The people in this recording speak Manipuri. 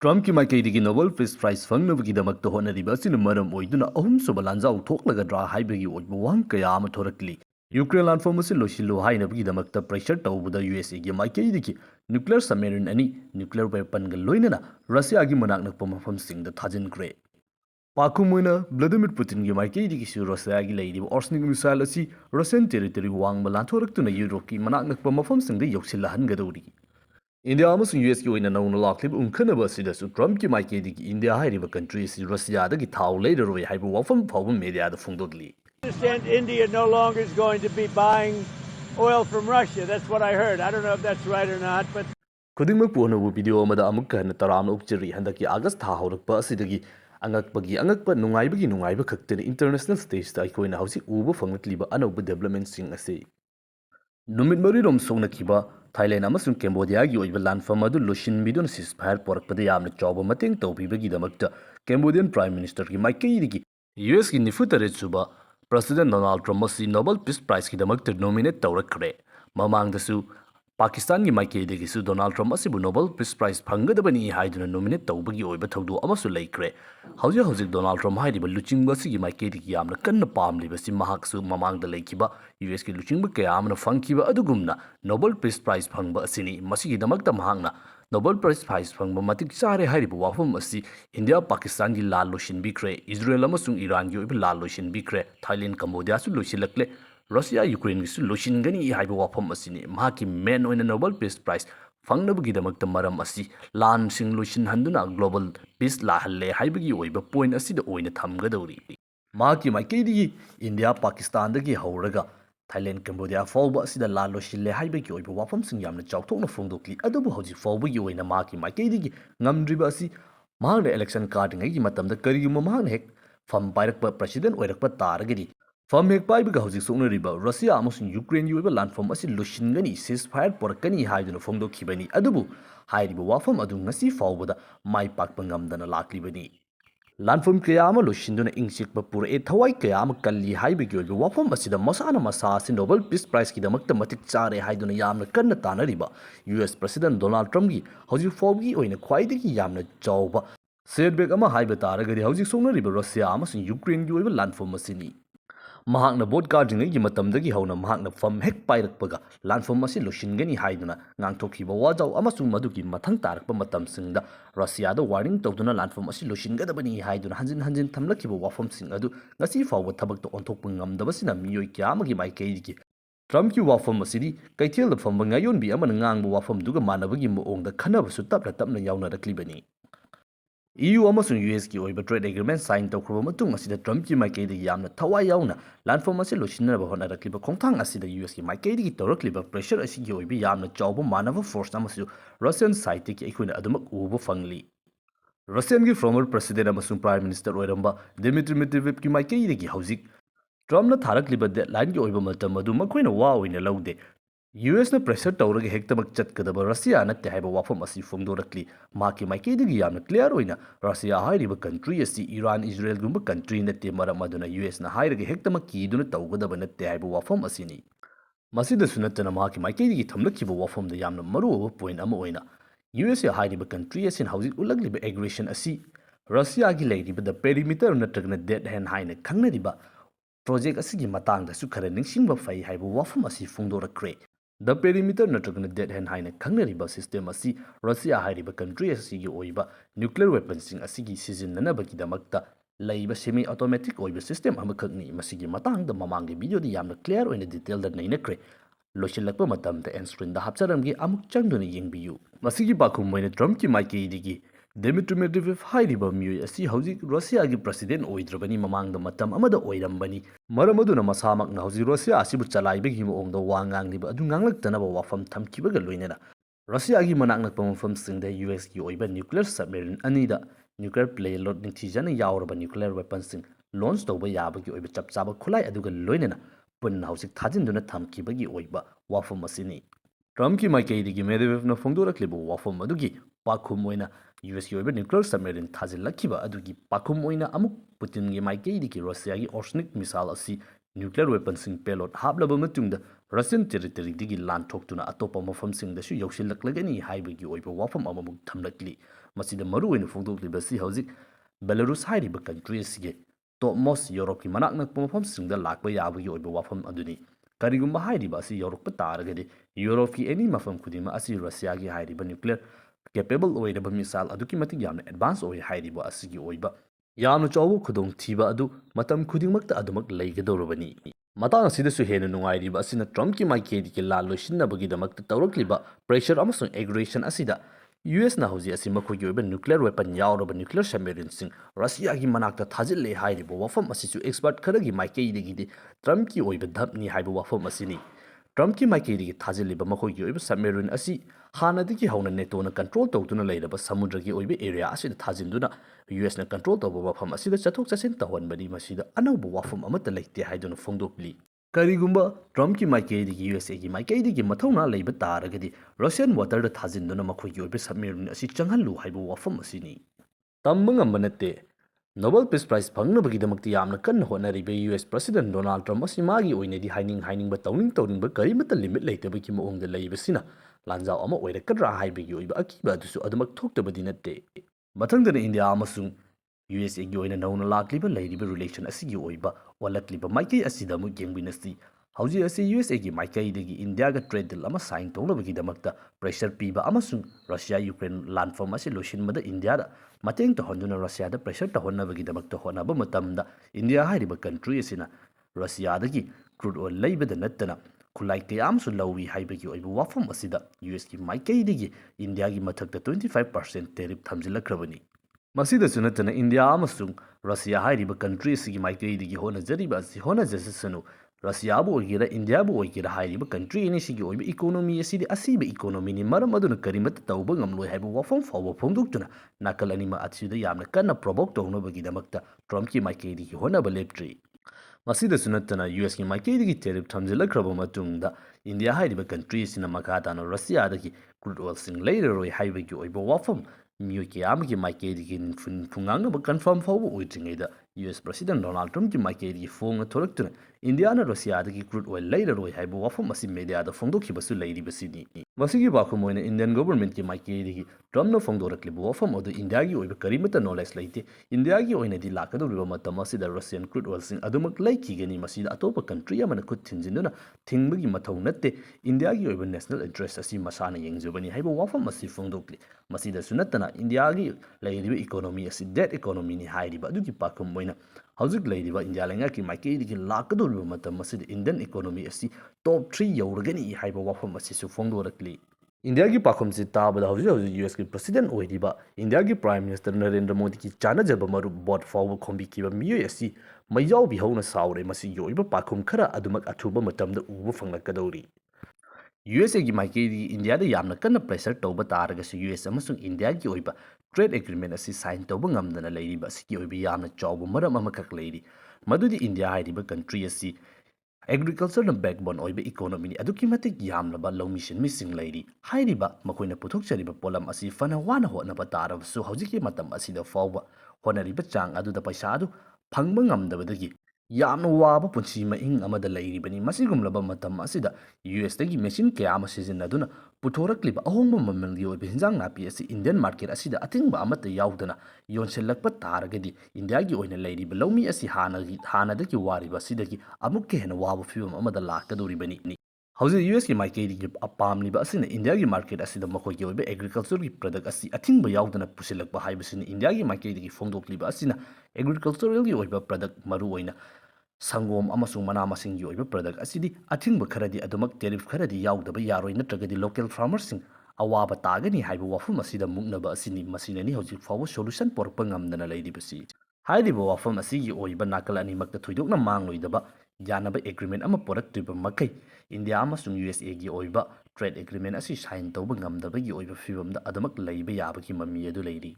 Trump ki maikaidigi Nobel Peace Prize fangnabagidamagta honariba asina maram oiduna ahumsuba lanjau thoklagadra haibagi oiba wahang kaya ama thorakli. Ukraine landform asi losillo hainabagidamagta pressure tawbuda USA gi maikaidigi nuclear submarine ani nuclear weapon ga loinana Russia gi manak nakpa mafamsingda thajinkre. Pakhumuina Vladimir Putin gi maikaidigi su Russia gi leiriba Orshinik missile asi Russian territory wangba lanthoraktuna Europe ki manak nakpa mafamsingda yoksillahangadauri. India amasung US ki oina nauna laklib unkhanaba asidasu Trump ki maikaidigi India hairiba country si Russia dagi thau leidaroi haiba wafam phawba media da phungdodli. I understand India no longer is going to be buying oil from Russia. That's what I heard. I don't know if that's right or not, but Khudingmak puhnabu video amada amukka hana taramna ukjari handaki August tha haurakpa asidagi angakpa nungaiba khaktani international stage ta aikoina hausi uba phanglatliba anauba development sing ase. Numit marirom songnakiba Thailand amasung Cambodia gi oiba landfam adu losinbidun ceasefire porakpada yamna chawba mateng tawbibagi Cambodian Prime Minister gi maikaidigi US gi nifutare suba President Donald Trump asi Nobel Peace Prize ki nominate tawrakre mamangdasu Pakistan gi maikaidigi su Donald Trump asibu Nobel Peace Prize phangadabani haiduna nominate tawbagi oiba thawdu amasu laikre hauji Donald Trump hairiba luchingba si gi maikaidigi yamna kanna pamliba si mahaksu mamangda laikiba US ki luchingba kaya amna phangkiba adugumna Nobel Peace Prize phangba asini masigi damakta mahangna Nobel Peace Prize phangba matik chare hairiba wafam asi India Pakistan gi lal loshin bikre Israel amasung Iran gi oiba lal loshin bikre Thailand Cambodia su losilakle Russia Ukraine gi su loshingani haiba wafam asini mahaki men oina Nobel Peace Prize fangnabagidamagta maram asi lan sing loshin handuna global peace la halle haibagi oiba point asida oina thamgadauri mahaki maikaidigi India Pakistan dagi hauraga Thailand Cambodia fawba asida la loshille haibagi oiba wafam sing yamna chawthokna phongdokli adubu hauji fawbagi oina mahaki maikaidigi ngamdriba asi mahangna election card ngai gi matamda kariguma mahangna hek fam pairakpa president oirakpa taragadi Fam hek paibaga hauji soknariba Russia amasung Ukraine gi oiba landform asi loshingani ceasefire porakani haiduna phongdokhibani adubu hairiba wafam adu ngasi fawbada mai pakpa ngamdana laklibani Landform kaya ama loshinduna ingsikpa pura e thawai kaya ama kalli haibagi oiba wafam asida masana masa asi Nobel Peace Prize ki damakta matik chare haiduna yamna kanna tanariba US President Donald Trump gi hauji fawgi oina khwaidagi yamna chawba setback ama haiba taragadi hauji soknariba Russia amasung Ukraine gi oiba landform asini mahakna boat carding gi matamdagi hauna mahakna fam hek pairakpaga landform asi loshingani haiduna ngangthokhiba wajau amasung madugi mathang tarakpa matamsingda Russia da warning tawduna landform asi loshingadabani haiduna hanjin thamlakhiba wafam sing adu ngasi fawba thabakta onthokpa ngamdabasina miyoi kyamagi maikaidigi Trump ki wafam asidi kaithel da famba ngayonbi amana ngangba wafam duga manabagi moongda khanabasu tapna yaunaraklibani EU amasung US ki oiba trade agreement sign tawkhruba matung asida Trump ki maikaidigi yamna thawai yauna landform asi loshinaba honarakliba khongthang asida US ki maikaidigi tawrakliba pressure asigi oiba yamna chawba manava force amasu Russian side ki aikoina adumak uba fangli Russian ki former president amasung prime minister oiramba Dmitry Medvedev ki maikaidigi hauzik Trump na tharakliba deadline ki oiba matam adu makoina wa oina laude US na pressure tawraga hektamak chatkadaba Russia natte haiba wafam asi phongdorakli maki maikaidigi yamna clear oina Russia hairiba country asi Iran Israel gumba country natte maram aduna US na hairaga hektamak kiduna tawgadaba natte haiba wafam asini masida sunattana maki maikaidigi thamlakhiba wafam da yamna maruwa point ama oina US hairiba country asi hauji ulagliba aggression asi Russia gi leiriba da perimeter natragna dead hand haina khangnariba project asigi matangda su khara ningsingba fai haiba wafam asi phongdorakre The perimeter natragana dead hand haina khangnariba system asi Russia hairiba country asigi oiba nuclear weapons sing asigi sijinnanabagi damakta laiba semi automatic oiba system amakhakni masigi matangda mamangi video di yamna clear oina detail da nainakre losilakpa matamda end screen da hapcharamgi amuk changduna yengbiyu masigi bakhum moina Trump ki maikaidigi Dmitry Medvedev hairiba miyoi asi hauji Russia gi president oidrabani mamangda matam amada oirambani maramaduna masamakna hauji Russia asibu chalaibagi moongda wangangniba adu nganglaktanaba wafam thamkibaga loinena Russia gi manaknakpa mafamsingda US gi oiba nuclear submarine anida nuclear payload ningthijana yauraba nuclear weapons sing launch tawba yabagi oiba chapchaba khulai aduga loinena punna hauji thajinduna thamkibagi oiba wafam asini Trump ki maikaidigi Medvedev na phongdorakliba wafam adugi pakhum oina US ki oiba nuclear submarine thajillakhiba adugi pakhum oina amuk Putin gi maikaidigi Russia gi Orshinik missile asi nuclear वेपन्सिंग पेलोड हापलबा मतुंगदा रशियन टेरिटरीदगी लांथोक्तुना अतोपा मफमसिंगदसु यौसिल्लक्लगनी हाइबगी ओइबा वाफम अममुक थमलक्ली मसिदा मरुओइना फोंदोक्लिबसि हौजिक बेलारूस हाइरिबा कंट्री असिगे टॉप मोस्ट यूरोप की मनाक नक्पा मफमसिंगदा लाक्पा याबगी ओइबा वाफम अदुनी करिगुम्बा हाइरिबा असि यूरोप तारगदि यूरोप की एनी मफम खुदिमा असि रशिया की हाइरिबा न्यूक्लियर कैपेबल ओइरबा मिसाइल अदुकी मतिक यामना एडवांस ओइ हाइरिबा असिगी ओइबा यामना चावो खुदोंग थीबा अदु मतम खुदिंगमक्ता अदुमक लैगदौरबनी मतंग असिदसु हेन नुंगाइरिबा असिना ट्रम्प की माइकेदी लाल लोइसिन्नबगीदमक्ता तौरक्लिबा प्रेशर अमसुंग एग्रेशन असिदा यूएस ना हौजी असि मखोगी ओइबा न्यूक्लियर वेपन यावरबा न्यूक्लियर सबमेरिन सिंग रशिया की मनाक्ता थाजिल्ले हाइरिबा वाफम असिसु एक्सपर्ट खरगी माइकेदगी ट्रम्प की ओइबा धपनी हाइबा वाफम असिनी ट्रम्प की माइकेदगी थाजिल्लिबा मखोगी ओइबा सबमेरिन असी हानादगी हौना नेटोना कंट्रोल तौदुना लैरबा समुद्र की ओइबा एरिया असिदा थाजिन्दुना यूएस ना कंट्रोल तौबा वाफम असिदा चथोक चसिन तौहनबनी मसिदा अनौबा वाफम अमता लैते हाइदुना फोंदोक्ली करिगुम्बा ट्रम्प की माइकेदगी यूएसए की माइकेदगी मथौना लैबा तारगदी रशियन वाटर थाजिन्दुना मखोगी ओइबा सबमेरिन असी चंगहल्लु हाइबा वाफम असिनी तम्बा ngamba natte Nobel Peace Prize फंगनबगीदमक्ति यामना कन्न होनरिबे यूएस प्रेसिडेंट डोनाल्ड ट्रम्प असी मागी ओइनेदि हाइनिंगबा तौनिंगबा करिमता लिमिट लेतबगी मओंगदा लैबसिना लांजाव अमा ओइरकद्रा हाइबगी ओइबा अकीबा अदुसु अदुमक थोक्तबदि नत्ते मथंगदना इंडिया अमसुंग यूएसए की ओइना नौना लाक्लिबा लैरिबा रिलेशन असिगी ओइबा वालक्लिबा माइकई असिदा मु गेंगबिनसि हौजी असे यूएसए की माइकईदगी इंडिया का ट्रेड डील अमा साइन तौनबगीदमक्ता प्रेशर पीबा अमसुंग रशिया यूक्रेन लानफम असे लोसिनबदा इंडिया मतेंग तहन्दुना रशिया प्रेशर तहन्नबगीदमक्ता होनबा मतमदा इंडिया हाइरिबा कंट्री असिना रशियादगी क्रूड ऑयल लैबदा नत्तना खुलाई कयामसु लौवी हाइबगी ओइबा वाफम असिदा यूएस की माइकईदगी इंडिया की मथक्ता 25% टेरिफ थमजिलखरबनी मसीदसु नत्तना इंडिया अमसुंग रशिया हाइरिबा कंट्री असिगी माइकईदगी होनजरिबा असि होनजससनु रशियाबु ओइगेरा इंडियाबु ओइगेरा हाइरिबा कंट्री एनिसिगी ओइबा इकोनॉमी असिदि असिबा इकोनॉमीनि मरम अदुना करिमत तौबा ngamloi हाइबा वाफम फावबा फोंदोक्तुना नाकल अनिमा असिदा यामना कन्ना प्रोवोक तौनबगीदमक्ता ट्रम्प की माइकेदगी होनबा लेप्ट्री मसीदसु नत्तना यूएस की माइकेदगी टेरिफ थमजिलखरबा मतुंगदा इंडिया हाइरिबा कंट्री असिना मखाताना रशियादगी क्रूड ऑयल सिंग लैररोय हाइबगी ओइबा वाफम मियोय कयामगी माइकेदगी फुंगांगबा कन्फर्म फावबा ओइद्रिङैदा यूएस प्रेसिडेंट डोनाल्ड ट्रम्प की माइकेदगी फोंगा थोरक्तुना इंडियाना रशियादगी क्रूड ऑयल लैररोय हाइबा वाफम असी मीडियादा फोंदोखिबसु लैरिबसिनी मसिगी बाखुम ओइना इंडियन गवर्नमेंट की माइकेदगी ट्रम्पना फोंदोरक्लिबा वाफम अदु इंडियागी ओइबा करिमता नॉलेज लैते इंडियागी ओइनादि लाकदौरिबा मतम असिदा रशियन क्रूड ऑयल सिंग अदुमक लैखिगनी मसिदा अतोपा कंट्री अमना खुद थिंजिन्दुना थिंगबगी मथौ नत्ते इंडियागी ओइबा नेशनल इंटरेस्ट असी मसाना येंगजबनी हाइबा वाफम असी फोंदोक्ली मसिदसु नत्तना इंडियागी लैरिबा इकोनॉमी असी डेट इकोनॉमीनि हाइरिबा अदुगी पाखुम ओइना हौजिक लैरिबा इंडिया लैंगाकी माइकेदगी लाकदौरिबा मतम असिदा इंडियन इकोनॉमी असी टॉप 3 यौरगनी हाइबा वाफम असिसु फोंदोरक्ली इंडिया की पाखम से ताबदा हौजिक हौजिक यूएस की प्रेसिडेंट ओइरिबा इंडिया की प्राइम मिनिस्टर नरेंद्र मोदी की चानजबा मरु बोट फाव खोंबिकीबा मियोय असी मैयावबी हौना साउरे मसिगी ओइबा पाखुम खरा अदुमक अथुबा मतमदा उबा फंगलकदौरी यूएसए की माइकेदी इंडिया यामना कन्ना प्रेशर तौबा तारगसु यूएस अमसुंग इंडिया की ओइबा ट्रेड एग्रीमेंट असी साइन तौबा ngamdana लैरिबा असिगी ओइबा यामना चावबा मरम अमखक लैरि मदुदि इंडिया हाइरिबा कंट्री असी एग्रीकल्चर बैकबोन ओइबा इकोनॉमी अदुकी मतिक यामलबा लौमिसिन मिसिंग लैरि हाइरिबा मखोइना पुथोकचरिबा पोलम असी फना वाना होनबा तारबसु हौजिकी मतम असिदा फावबा होनरिबा चांग अदुदा पैसा अदु फंगबा ngamdabadagi यामना वाबा पुंसी महिंग अमदा लैरिबनी मसिगुमलबा मतम असिदा यूएस दगी मेशिन कया अमा सिजिन्नदुना पुथोरक्लिबा अहोंबा ममलगी ओइबा हिंजांग नापी असी इंडियन मार्केट असिदा अथिंगबा अमता याउदना योनसेलक्पा तारगदी इंडियागी ओइना लैरिबा लौमी असी हानादगी वारिबा असिदगी अमुक्के हेना वाबा फिबम अमदा लाकदोरिबनी हौजिक यूएस की माइकेदगी अपामलिबा असिना इंडिया की मार्केट असिदा मखोइगी ओइबा एग्रीकल्चर की प्रोडक्ट असी अथिंगबा याउदना पुसिलक्पा हाइबसिना इंडिया की माइकेदगी फोंदोक्लिबा असिना एग्रीकल्चरल की ओइबा प्रोडक्ट मरु ओइना संगोम अमसुंग मना मसिंग की ओइबा प्रोडक्ट असिदी अथिंगबा खरदी अदुमक टेरिफ खरदी याउदबा यारोइ नत्रगदी लोकल फार्मर्सिंग अवाबा तागनी हाइबा वाफम असिदा मुक्नबा असिनी मसिननी हौजिक फावबा सोल्यूशन पोरक्पा ngamdana लैरिबसि हाइरिबा वाफम असिगी ओइबा नाकल अनिमक्ता थुइदोकना मांगलोइदबा यानबा एग्रीमेंट अमा पोरक्त्रिबा मखै इंडिया अमसुंग यूएसए की ओइबा ट्रेड एग्रीमेंट असी साइन तौबा ngamdabagi ओइबा फिबमदा अदमक लैबा याबगी ममी अदु लैरि